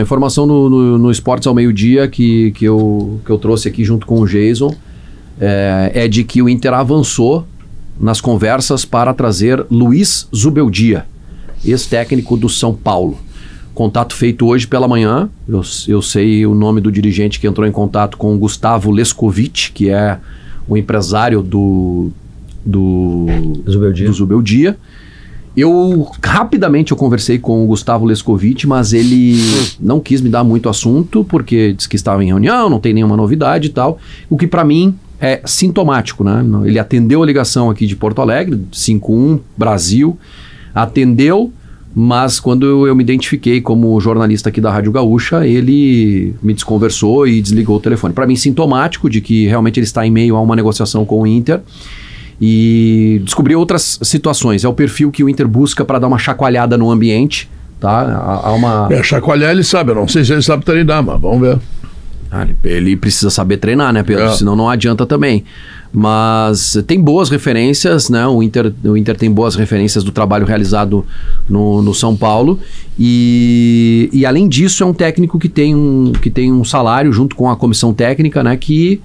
A informação no Esportes ao meio-dia que eu trouxe aqui junto com o Jason é de que o Inter avançou nas conversas para trazer Luiz Zubeldia, ex-técnico do São Paulo. Contato feito hoje pela manhã, eu sei o nome do dirigente que entrou em contato com o Gustavo Lescovitch, que é o empresário do Zubeldia. Rapidamente eu conversei com o Gustavo Lescovitch, mas ele não quis me dar muito assunto, porque disse que estava em reunião, não tem nenhuma novidade e tal, o que para mim é sintomático, né? Ele atendeu a ligação aqui de Porto Alegre, 51, Brasil, atendeu, mas quando eu me identifiquei como jornalista aqui da Rádio Gaúcha, ele me desconversou e desligou o telefone. Para mim, sintomático de que realmente ele está em meio a uma negociação com o Inter. E descobri outras situações. É o perfil que o Inter busca para dar uma chacoalhada no ambiente, tá? Há uma... chacoalhar ele sabe, eu não sei se ele sabe treinar, mas vamos ver. Ele precisa saber treinar, né, Pedro? Senão não adianta também. Mas tem boas referências, né? O Inter tem boas referências do trabalho realizado no São Paulo. E além disso, é um técnico que tem um salário junto com a comissão técnica, né? Que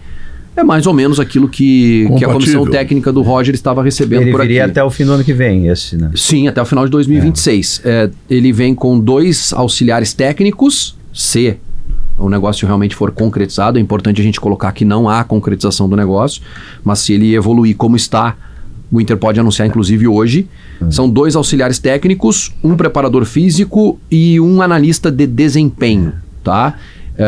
é mais ou menos aquilo que a comissão técnica do Roger estava recebendo por aqui. Ele viria até o fim do ano que vem, esse, né? Sim, até o final de 2026. Ele vem com 2 auxiliares técnicos, se o negócio realmente for concretizado. É importante a gente colocar que não há concretização do negócio, mas se ele evoluir como está, o Inter pode anunciar inclusive hoje. São 2 auxiliares técnicos, um preparador físico e um analista de desempenho, tá?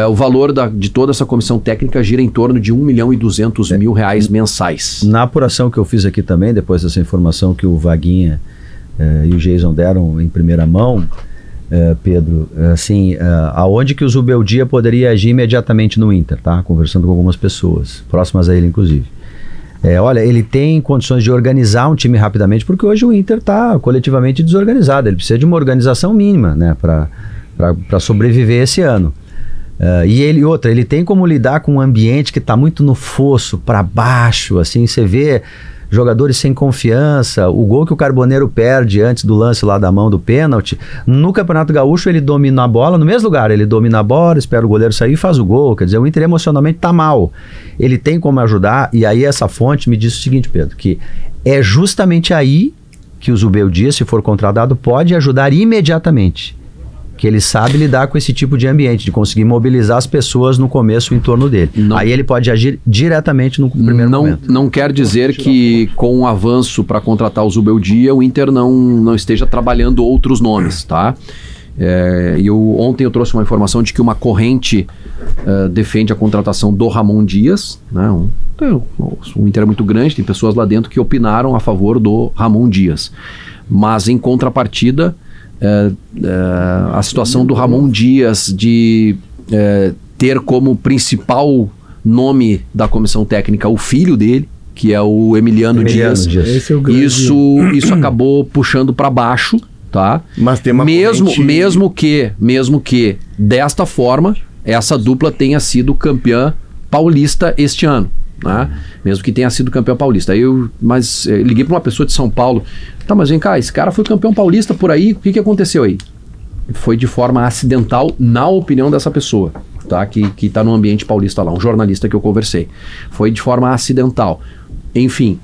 O valor de toda essa comissão técnica gira em torno de R$1.200.000 mensais. Na apuração que eu fiz aqui também, depois dessa informação que o Vaguinha e o Jason deram em primeira mão, Pedro, assim, aonde que o Zubeldia poderia agir imediatamente no Inter, tá? Conversando com algumas pessoas, próximas a ele inclusive. Olha, ele tem condições de organizar um time rapidamente, porque hoje o Inter está coletivamente desorganizado, ele precisa de uma organização mínima, né, para sobreviver esse ano. E ele tem como lidar com um ambiente que está muito no fosso, para baixo, assim, você vê jogadores sem confiança, o gol que o Carboneiro perde antes do lance lá da mão do pênalti, no Campeonato Gaúcho ele domina a bola, no mesmo lugar, ele domina a bola, espera o goleiro sair e faz o gol, quer dizer, o Inter emocionalmente está mal, ele tem como ajudar, e aí essa fonte me disse o seguinte, Pedro, que é justamente aí que o Zubeldia, se for contratado, pode ajudar imediatamente, que ele sabe lidar com esse tipo de ambiente, de conseguir mobilizar as pessoas no começo em torno dele. Aí ele pode agir diretamente no primeiro momento. Não quer dizer que com o avanço para contratar o Zubeldia, o Inter não esteja trabalhando outros nomes, tá? Ontem eu trouxe uma informação de que uma corrente defende a contratação do Ramon Dias, né? O Inter é muito grande, tem pessoas lá dentro que opinaram a favor do Ramon Dias. Mas em contrapartida, a situação do Ramon Dias de ter como principal nome da comissão técnica o filho dele, que é o Emiliano Dias. Esse é o grande... Isso acabou puxando para baixo, tá? Mas tem uma mesmo que desta forma essa dupla tenha sido campeã paulista este ano, né? Mesmo que tenha sido campeão paulista. Mas liguei para uma pessoa de São Paulo. Tá, mas vem cá, esse cara foi campeão paulista por aí, o que aconteceu aí? Foi de forma acidental, na opinião dessa pessoa, tá? Que tá no ambiente paulista lá, um jornalista que eu conversei. Foi de forma acidental. Enfim,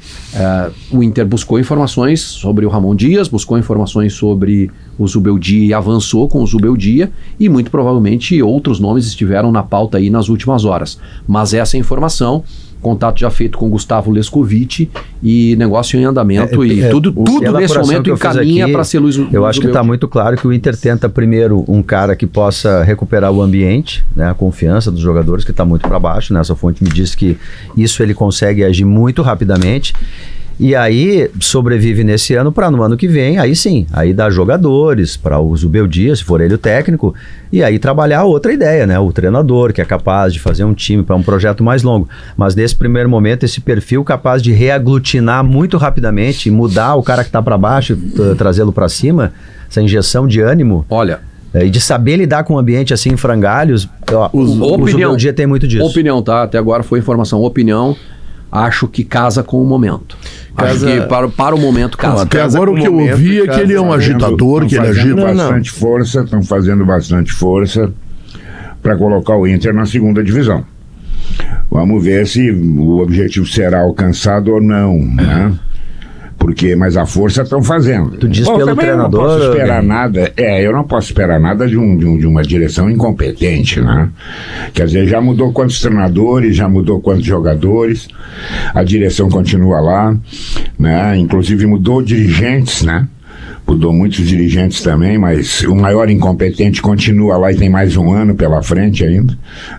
o Inter buscou informações sobre o Ramon Dias, buscou informações sobre o Zubeldia e avançou com o Zubeldia, e muito provavelmente outros nomes estiveram na pauta aí nas últimas horas. Mas essa informação, contato já feito com Gustavo Lescovitch e negócio em andamento tudo nesse momento encaminha para ser Luiz. Eu acho que está muito claro que o Inter tenta primeiro um cara que possa recuperar o ambiente, né, a confiança dos jogadores, que está muito para baixo, né? Essa fonte me disse que isso ele consegue agir muito rapidamente. E aí sobrevive nesse ano para no ano que vem, aí sim, aí dá jogadores para o Zubeldia, se for ele o técnico, e aí trabalhar outra ideia, né? O treinador que é capaz de fazer um time para um projeto mais longo. Mas nesse primeiro momento, esse perfil capaz de reaglutinar muito rapidamente, mudar o cara que está para baixo, trazê-lo para cima, essa injeção de ânimo. Olha, e de saber lidar com um ambiente assim em frangalhos, o Zubeldia tem muito disso. Opinião, tá? Até agora foi informação, opinião. Acho que casa com o momento. Acho que para o momento casa. Até agora o que eu ouvi é que ele é um agitador, que ele agita bastante força, estão fazendo bastante força. para colocar o Inter na segunda divisão. Vamos ver se o objetivo será alcançado ou não, né? Mas a força estão fazendo. Tu diz pelo treinador? Eu não posso esperar nada. Eu não posso esperar nada de uma direção incompetente, né? Quer dizer, já mudou quantos treinadores, já mudou quantos jogadores, a direção continua lá, né? Inclusive mudou dirigentes, né? Mudou muitos dirigentes também, mas o maior incompetente continua lá e tem mais um ano pela frente ainda,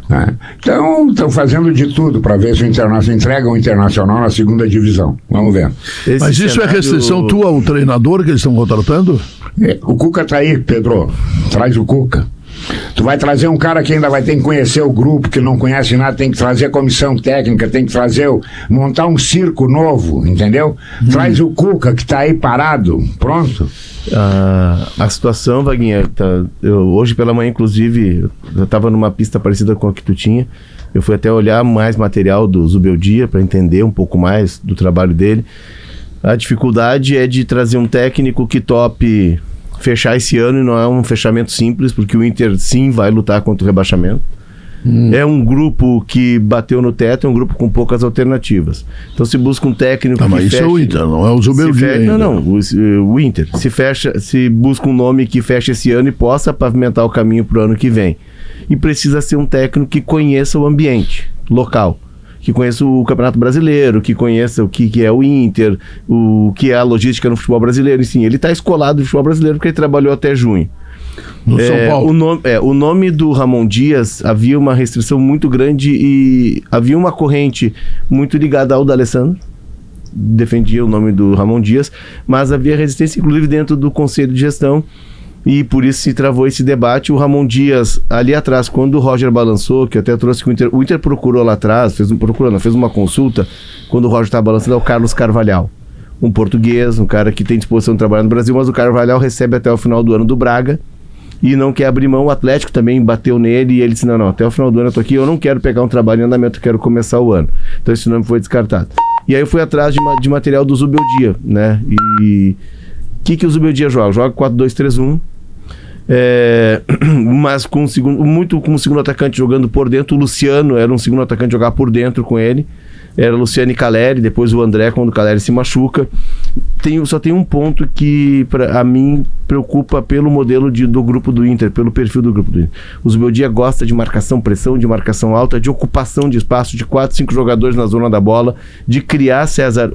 né? Então, estão fazendo de tudo para ver se o Internacional entrega o Internacional na segunda divisão. Vamos ver. Mas isso é restrição tua ao treinador que eles estão contratando? O Cuca está aí, Pedro. Traz o Cuca. Tu vai trazer um cara que ainda vai ter que conhecer o grupo, que não conhece nada, tem que trazer a comissão técnica, tem que trazer montar um circo novo, entendeu? Traz o Cuca, que tá aí parado, pronto. A situação, Vaguinha, hoje pela manhã, inclusive, eu estava numa pista parecida com a que tu tinha. Eu fui até olhar mais material do Zubeldia para entender um pouco mais do trabalho dele. A dificuldade é de trazer um técnico que tope fechar esse ano, e não é um fechamento simples, porque o Inter sim vai lutar contra o rebaixamento. É um grupo que bateu no teto, é um grupo com poucas alternativas. Então se busca um técnico que mas feche... isso é o Inter, não é o Zubeldia ainda. Não, o Inter se busca um nome que feche esse ano e possa pavimentar o caminho para o ano que vem. E precisa ser um técnico que conheça o ambiente local, que conheça o Campeonato Brasileiro, que conheça o que é o Inter, o que é a logística no futebol brasileiro. E sim, ele está escolado no futebol brasileiro porque ele trabalhou até junho. No São Paulo. O nome do Ramon Dias, havia uma restrição muito grande e havia uma corrente muito ligada ao D'Alessandro, defendia o nome do Ramon Dias, mas havia resistência inclusive dentro do Conselho de Gestão. E por isso se travou esse debate. O Ramon Dias, ali atrás, quando o Roger balançou, que até trouxe que o Inter procurou lá atrás, fez uma consulta, quando o Roger estava balançando, é o Carlos Carvalhal. Um português, um cara que tem disposição de trabalhar no Brasil, mas o Carvalhal recebe até o final do ano do Braga e não quer abrir mão. O Atlético também bateu nele e ele disse, não, até o final do ano eu tô aqui, eu não quero pegar um trabalho em andamento, eu quero começar o ano. Então esse nome foi descartado. E aí eu fui atrás de material do Zubeldia, né? E o que o Zubeldia joga? Joga 4-2-3-1. Mas com o segundo atacante jogando por dentro. O Luciano era um segundo atacante jogar por dentro com ele. Era Luciano e Caleri, depois o André quando o Caleri se machuca. Só tem um ponto que a mim preocupa pelo modelo do grupo do Inter, pelo perfil do grupo do Inter. O Zubeldia gosta de marcação, pressão, de marcação alta, de ocupação de espaço, de 4, 5 jogadores na zona da bola, de criar, César,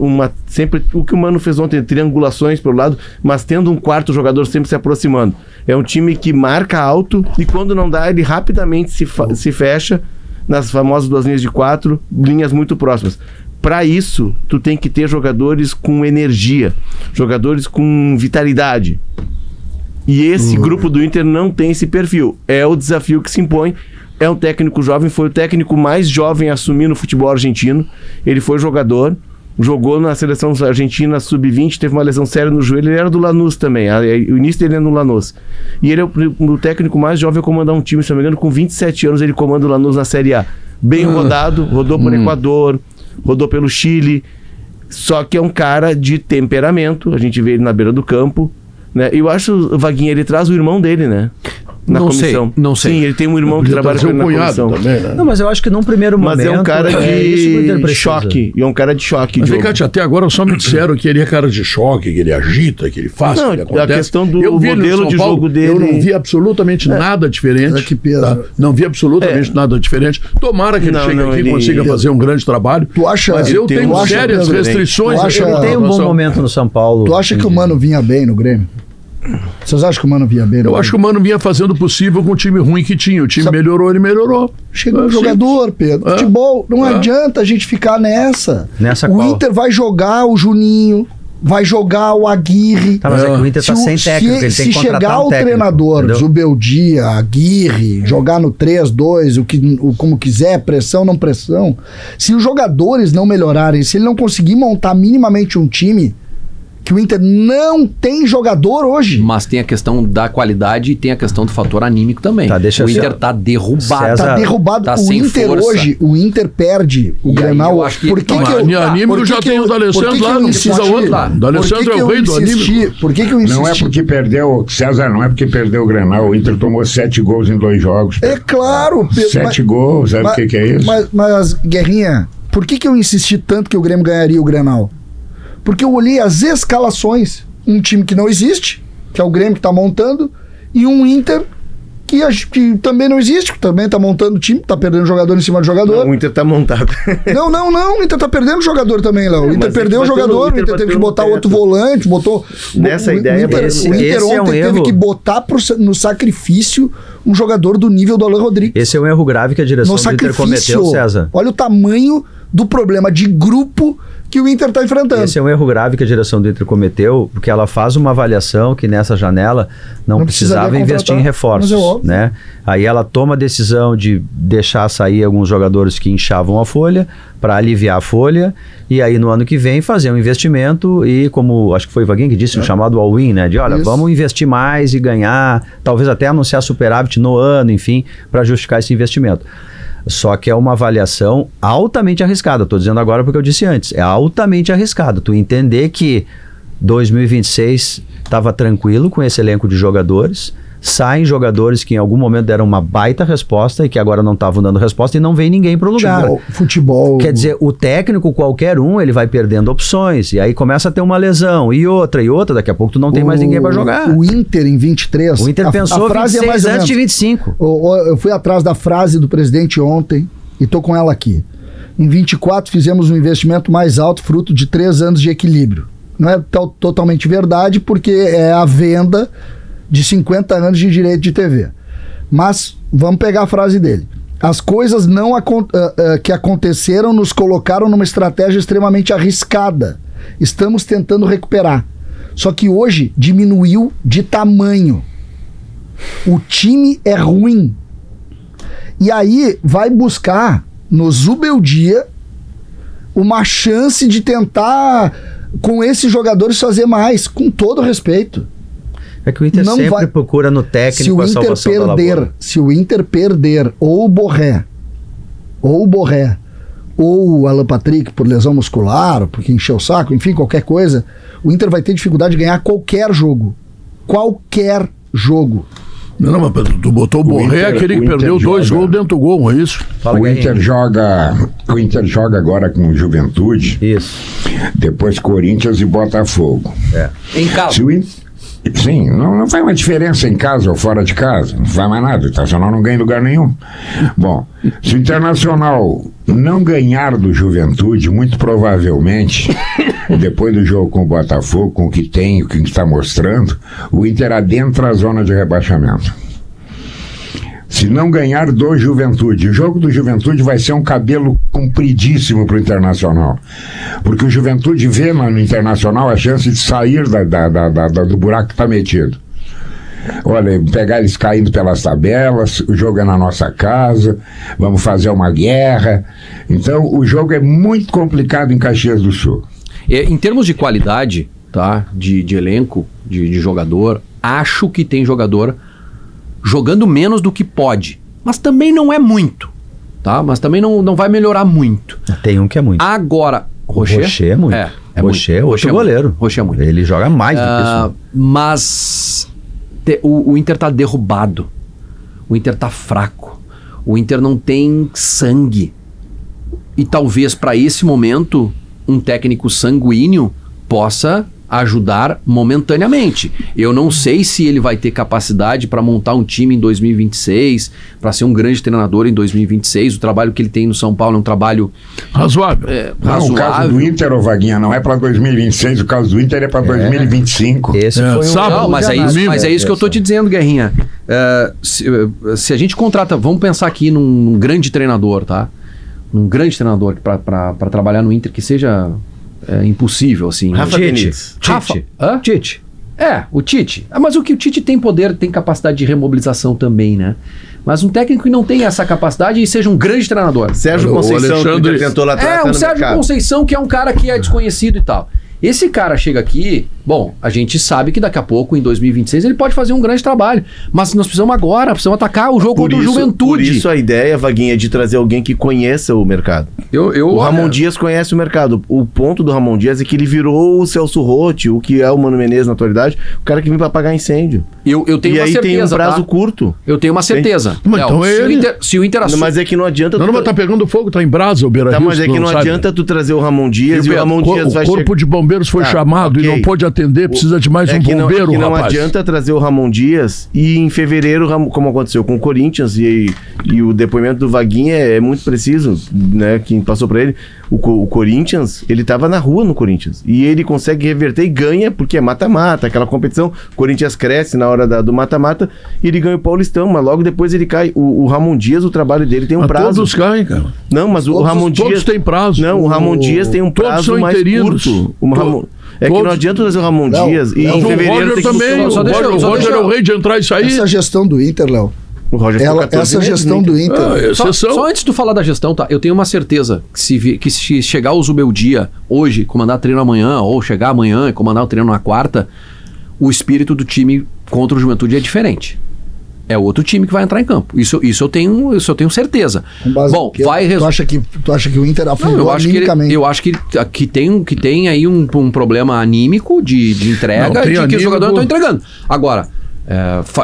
sempre o que o Mano fez ontem, triangulações pelo lado, mas tendo um quarto jogador sempre se aproximando. É um time que marca alto e quando não dá, ele rapidamente se fecha nas famosas 2 linhas de 4, linhas muito próximas. Para isso, tu tem que ter jogadores com energia, jogadores com vitalidade. E esse grupo do Inter não tem esse perfil. É o desafio que se impõe. É um técnico jovem, foi o técnico mais jovem a assumir no futebol argentino. Ele foi jogador, jogou na seleção argentina sub-20, teve uma lesão séria no joelho, ele era do Lanús também, o início dele é no Lanús. E ele é o técnico mais jovem a comandar um time, se não me engano, com 27 anos ele comanda o Lanús na Série A. Bem rodado, rodou por Equador, rodou pelo Chile, só que é um cara de temperamento, a gente vê ele na beira do campo, né? Eu acho, Vaguinha, ele traz o irmão dele, né? Na comissão. Não sei. Sim, ele tem um irmão que trabalha com ele na comissão. Também, né? Não, mas eu acho que num primeiro momento... Mas é um cara de choque. E é um cara de choque. Mas, Vicate, até agora só me disseram que ele é cara de choque, que ele agita, que ele faz, que ele acontece. A questão do modelo de jogo dele... Eu não vi absolutamente nada diferente. Que peso. Tá? Não vi absolutamente nada diferente. Tomara que ele chegue aqui e consiga fazer um grande trabalho. Tu acha, mas eu tenho sérias restrições. Ele tem um bom momento no São Paulo. Tu acha que o Mano vinha bem no Grêmio? Vocês acham que o Mano vinha bem? Eu acho que o Mano vinha fazendo o possível com o time ruim que tinha. O time melhorou, ele melhorou. Chegou um jogador, Pedro. Futebol, não adianta a gente ficar nessa. O Inter vai jogar o Juninho, vai jogar o Aguirre. Tá, mas é que o Inter tá sem técnico, ele tem que contratar um técnico. Se chegar o treinador, Zubeldia, Aguirre, jogar no 3-2, como quiser, pressão, não pressão. Se os jogadores não melhorarem, se ele não conseguir montar minimamente um time, que o Inter não tem jogador hoje. Mas tem a questão da qualidade e tem a questão do fator anímico também. Tá, deixa o eu Inter tá derrubado. César, Tá derrubado. tá O sem Inter força. hoje, o Inter perde o E aí Grenal. eu acho que- Por que Não, que eu... anímico já tem o D'Alessandro lá, não precisa outro. O D'Alessandro é o rei do anímico. Por que eu insisti? Não é porque perdeu, César, não é porque perdeu o Grenal. O Inter tomou 7 gols em 2 jogos. É claro. 7 gols, sabe o que é isso? Mas, Guerrinha, por que eu insisti tanto que o Grêmio ganharia o Grenal? Porque eu olhei as escalações. Um time que não existe, que é o Grêmio que tá montando, e um Inter que também não existe, que também tá montando o time, tá perdendo jogador em cima de jogador. Não, o Inter tá montado. Não, o Inter tá perdendo jogador também, Léo. O Inter perdeu o jogador, o Inter teve que botar outro volante, botou... Nessa ideia, o Inter ontem teve que botar no sacrifício um jogador do nível do Alain Rodrigues. Esse é um erro grave que a direção do Inter cometeu, César. Olha o tamanho do problema de grupo que o Inter está enfrentando. Esse é um erro grave que a direção do Inter cometeu, porque ela faz uma avaliação que nessa janela não precisava investir em reforços, né? Aí ela toma a decisão de deixar sair alguns jogadores que inchavam a folha para aliviar a folha, e aí no ano que vem fazer um investimento e, como acho que foi o Vaguinho que disse, um chamado all-in, né? De olha, vamos investir mais e ganhar, talvez até anunciar superávit no ano, enfim, para justificar esse investimento. Só que é uma avaliação altamente arriscada. Estou dizendo agora porque eu disse antes. É altamente arriscado. Tu entender que 2026 estava tranquilo com esse elenco de jogadores, saem jogadores que em algum momento deram uma baita resposta e que agora não estavam dando resposta e não vem ninguém pro lugar. Futebol. Quer dizer, o técnico, qualquer um, ele vai perdendo opções e aí começa a ter uma lesão e outra, daqui a pouco tu não tem mais ninguém para jogar. O Inter em 23... O Inter pensou a frase 26 antes de 25. Eu fui atrás da frase do presidente ontem e tô com ela aqui. Em 24 fizemos um investimento mais alto, fruto de 3 anos de equilíbrio. Não é totalmente verdade, porque é a venda de 50 anos de direito de TV. Mas vamos pegar a frase dele. As coisas que aconteceram nos colocaram numa estratégia extremamente arriscada. Estamos tentando recuperar. Só que hoje diminuiu de tamanho. O time é ruim. E aí vai buscar no Zubeldia uma chance de tentar com esses jogadores fazer mais, com todo respeito. É que o Inter sempre procura no técnico a salvação da lavoura. Se o Inter perder ou o Borré, ou o Alan Patrick por lesão muscular, ou porque encheu o saco, enfim, qualquer coisa, o Inter vai ter dificuldade de ganhar qualquer jogo. Qualquer jogo. Não, mas tu botou o Borré, aquele que perdeu 2 gols dentro do gol, é isso? O Inter joga agora com Juventude. Isso. Depois Corinthians e Botafogo. Em casa. Sim, não faz uma diferença em casa ou fora de casa, não faz mais nada, o Internacional não ganha em lugar nenhum. Bom, se o Internacional não ganhar do Juventude, muito provavelmente, depois do jogo com o Botafogo, com o que tem, o que está mostrando, o Inter adentra a zona de rebaixamento. Se não ganhar do Juventude, o jogo do Juventude vai ser um cabelo compridíssimo para o Internacional. Porque o Juventude vê no Internacional a chance de sair do buraco que está metido. Olha, pegar eles caindo pelas tabelas, o jogo é na nossa casa, vamos fazer uma guerra. Então, o jogo é muito complicado em Caxias do Sul. Em termos de qualidade, tá, de elenco, de jogador, acho que tem jogador jogando menos do que pode, mas também não é muito, tá? Mas também não vai melhorar muito. Tem um que é muito. Agora, Rocher é muito. Rocher é outro goleiro. Rocher é muito. Ele joga mais do que isso. Mas o Inter tá derrubado. O Inter tá fraco. O Inter não tem sangue. E talvez para esse momento um técnico sanguíneo possa ajudar momentaneamente. Eu não sei se ele vai ter capacidade para montar um time em 2026, para ser um grande treinador em 2026. O trabalho que ele tem no São Paulo é um trabalho razoável. O caso do Inter, Vaguinha, não é para 2026, o caso do Inter é para 2025. Esse foi sábado, mas é isso que eu tô te dizendo, Guerrinha. Se a gente contrata, vamos pensar aqui num grande treinador, tá? Um grande treinador para trabalhar no Inter que seja impossível, assim. Rafa Benítez. Tite. O Tite. Mas o Tite tem poder, tem capacidade de remobilização também, né? Mas um técnico que não tem essa capacidade e seja um grande treinador. Sérgio Conceição, que tentou lá atrás. Um Sérgio Conceição que é um cara que é desconhecido e tal. Esse cara chega aqui, bom, a gente sabe que daqui a pouco, em 2026, ele pode fazer um grande trabalho. Mas nós precisamos agora, precisamos atacar o jogo contra o Juventude. Por isso a ideia, Vaguinha, é de trazer alguém que conheça o mercado. O Ramon Dias conhece o mercado. O ponto do Ramon Dias é que ele virou o Celso Rotti, o que é o Mano Menezes na atualidade, o cara que vem para apagar incêndio. Eu tenho uma certeza, tem um prazo curto. Eu tenho uma certeza. Mas então se o Inter mas é que não adianta... Mas tá pegando fogo, tá em brasa o Beira-Rio. Mas é que não adianta tu trazer o Ramon Dias e o Ramon Dias vai chegar... O corpo de bombeiros foi chamado e não pôde atender, precisa de mais um bombeiro, não adianta trazer o Ramon Dias e em fevereiro, como aconteceu com o Corinthians, e o depoimento do Vaguinha é muito preciso, né, quem passou pra ele, o Corinthians, ele tava na rua no Corinthians, e ele consegue reverter e ganha, porque é mata-mata, aquela competição, o Corinthians cresce na hora do mata-mata, e ele ganha o Paulistão, mas logo depois ele cai. O Ramon Dias, o trabalho dele tem um prazo. Todos caem, cara. Não, mas o Ramon Dias... Todos têm prazo. Não, o Ramon Dias tem um prazo mais curto. É que não adianta trazer o Ramon Dias e em fevereiro tem que... O Roger é o rei de entrar e sair. Essa gestão do Inter, Léo. Essa gestão do Inter. Só antes de tu falar da gestão, tá? Eu tenho uma certeza que se chegar o Zubeldia hoje, comandar treino amanhã, ou chegar amanhã e comandar o treino na quarta, o espírito do time contra o Juventude é diferente. É outro time que vai entrar em campo. Isso eu tenho certeza. Bom, tu acha que o Inter afundou animicamente? Eu acho que tem aí um problema anímico de entrega, de que os jogadores não estão entregando. Agora,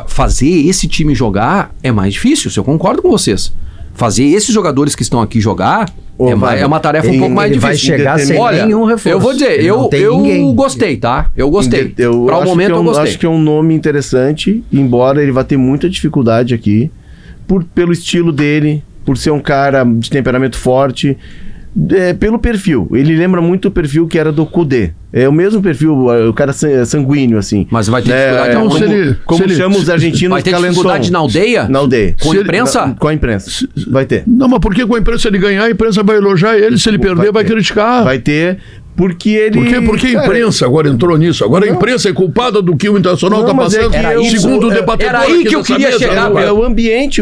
fazer esse time jogar é mais difícil, eu concordo com vocês. Fazer esses jogadores que estão aqui jogar é uma tarefa um pouco mais difícil. Vai chegar sem nenhum reforço. Eu vou dizer, eu gostei, tá? Eu gostei. Para o momento eu gostei. Acho que é um nome interessante, embora ele vá ter muita dificuldade aqui, pelo estilo dele, por ser um cara de temperamento forte, pelo perfil. Ele lembra muito o perfil que era do Kudê. É o mesmo perfil, o cara sanguíneo, assim. Mas vai ter dificuldade. Como chamam os argentinos, vai ter dificuldade na aldeia? Na aldeia. Com a imprensa? Com a imprensa. Vai ter. Não, mas por que com a imprensa? Se ele ganhar, a imprensa vai elogiar ele. Se ele perder, vai criticar. Vai ter... Porque ele... Porque a imprensa agora entrou nisso. Agora a imprensa é culpada do que o Internacional está passando. Segundo o debatedor. Era aí que eu queria chegar. É o ambiente.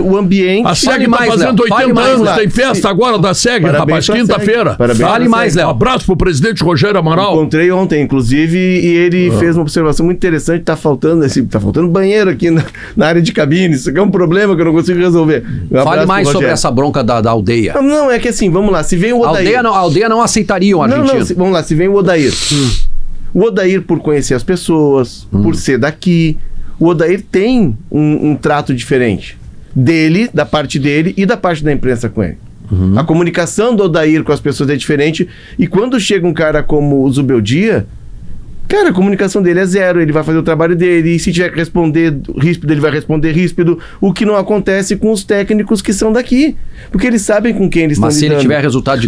A SEG está fazendo 80 anos. Tem festa agora da SEG, rapaz. Quinta-feira. Fale mais, Léo. Um abraço pro presidente Rogério Amaral. Encontrei ontem, inclusive, e ele fez uma observação muito interessante. Tá faltando banheiro aqui na área de cabine. Isso aqui é um problema que eu não consigo resolver. Fale mais sobre essa bronca da aldeia. Não, é que assim, vamos lá. Se vem o Odair... A aldeia não aceitaria o argentino. Vamos lá. Se vem o Odair. O Odair, por conhecer as pessoas, por ser daqui, o Odair tem um trato diferente dele, da parte dele e da parte da imprensa com ele. A comunicação do Odair com as pessoas é diferente, e quando chega um cara como o Zubeldia, cara, a comunicação dele é zero, ele vai fazer o trabalho dele, e se tiver que responder ríspido, ele vai responder ríspido, o que não acontece com os técnicos que são daqui, porque eles sabem com quem eles estão lidando. Mas se ele tiver resultado de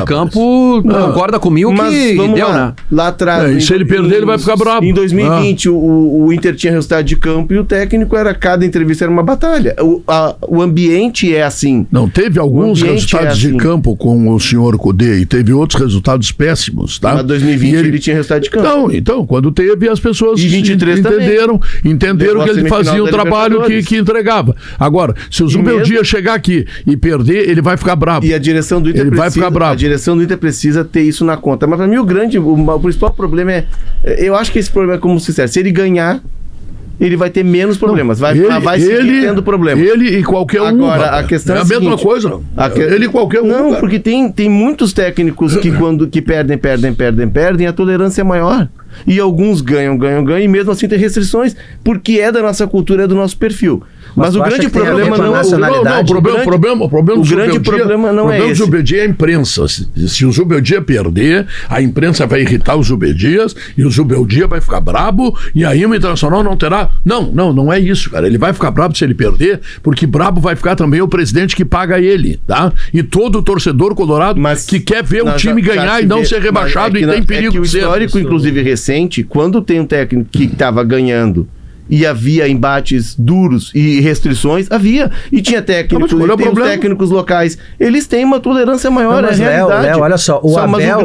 campo, concorda comigo mas que deu, lá, né? Lá atrás... se ele perder, ele vai ficar bravo. Em 2020, o Inter tinha resultado de campo e o técnico cada entrevista era uma batalha. O ambiente é assim. Não, teve alguns resultados de campo com o senhor Kudê e teve outros resultados péssimos, tá? Mas 2020 ele tinha resultado de campo. Então, quando teve, as pessoas entenderam que ele fazia o trabalho que entregava. Agora, se o Zubeldia chegar aqui e perder, ele vai ficar bravo. E a direção do Inter vai ficar bravo. A direção do Inter precisa ter isso na conta. Mas para mim o principal problema eu acho que esse problema é como se disser, se ele ganhar, ele vai ter menos problemas. Vai seguir tendo problema. Ele e qualquer um. Agora, a questão é a mesma coisa. Ele e qualquer um. Não, porque tem muitos técnicos que quando perdem, a tolerância é maior. E alguns ganham, e mesmo assim tem restrições, porque é da nossa cultura, é do nosso perfil. Mas o grande problema não é o grande problema não é esse. O problema do Zubeldia é a imprensa. Se o Zubeldia perder, a imprensa vai irritar os Zubeldias e o Zubeldia vai ficar brabo e aí o Internacional não terá... Não é isso, cara. Ele vai ficar brabo se ele perder, porque brabo vai ficar também o presidente que paga ele, tá? E todo torcedor colorado que quer ver o time ganhar e não ser rebaixado e tem perigo de ser. O histórico, inclusive recente, quando tem um técnico que estava ganhando e havia embates duros e restrições, havia. E tinha técnicos, técnicos locais. Eles têm uma tolerância maior, mas é a realidade. Léo, olha só, o Abel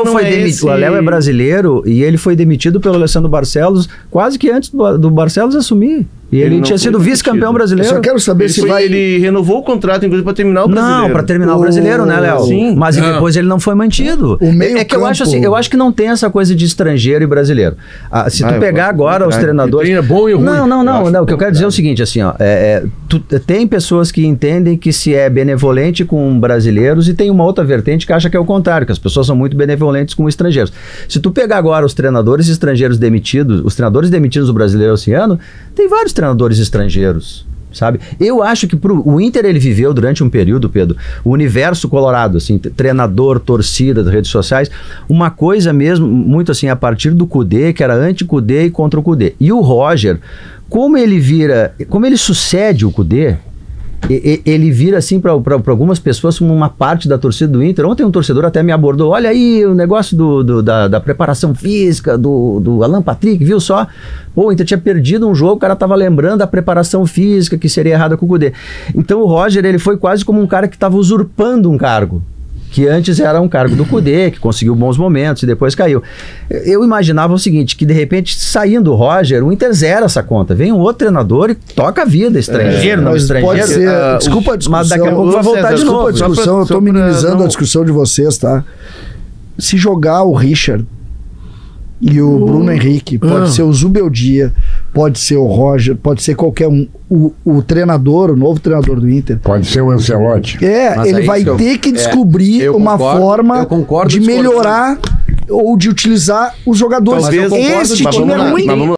foi demitido. O Abel é brasileiro e ele foi demitido pelo Alessandro Barcelos quase que antes do Barcelos assumir. E ele tinha sido vice-campeão brasileiro. Eu só quero saber se vai... Ele renovou o contrato, inclusive, para terminar o brasileiro. Não, para terminar o brasileiro, né, Léo? Sim. Mas depois ele não foi mantido. Que eu acho assim, eu acho que não tem essa coisa de estrangeiro e brasileiro. Se tu pegar agora os treinadores... É bom e ruim. Não. O que eu quero dizer é o seguinte, assim, ó. Tem pessoas que entendem que se é benevolente com brasileiros e tem uma outra vertente que acha que é o contrário, que as pessoas são muito benevolentes com estrangeiros. Se tu pegar agora os treinadores estrangeiros demitidos, os treinadores demitidos do Brasileiro esse ano, tem vários treinadores estrangeiros, sabe? Eu acho que o Inter, ele viveu durante um período, Pedro, o universo colorado, assim, treinador, torcida, das redes sociais, uma coisa mesmo, muito assim, a partir do Kudê, que era anti-Kudê e contra o Kudê. E o Roger, como ele sucede o Kudê, ele vira assim para algumas pessoas, uma parte da torcida do Inter. Ontem um torcedor até me abordou, olha aí o negócio da preparação física do Alan Patrick, viu só? Pô, o Inter tinha perdido um jogo, o cara tava lembrando da preparação física que seria errada com o Kudê. Então o Roger, ele foi quase como um cara que estava usurpando um cargo, que antes era um cargo do Kudê, que conseguiu bons momentos e depois caiu. Eu imaginava o seguinte, que de repente, saindo o Roger, o Inter zera essa conta. Vem um outro treinador e toca a vida, estrangeiro, não estrangeiro. Pode ser, desculpa a discussão. Mas daqui a pouco vai voltar de novo. Desculpa a discussão, eu estou minimizando a discussão de vocês, tá? Se jogar o Richard e o Bruno Henrique, pode ser o Zubeldia, pode ser o Roger, pode ser qualquer um. O treinador, o novo treinador do Inter. Pode ser o Ancelotti. Ele vai ter que descobrir uma forma de melhorar ou de utilizar os jogadores. Talvez, esse time é ruim.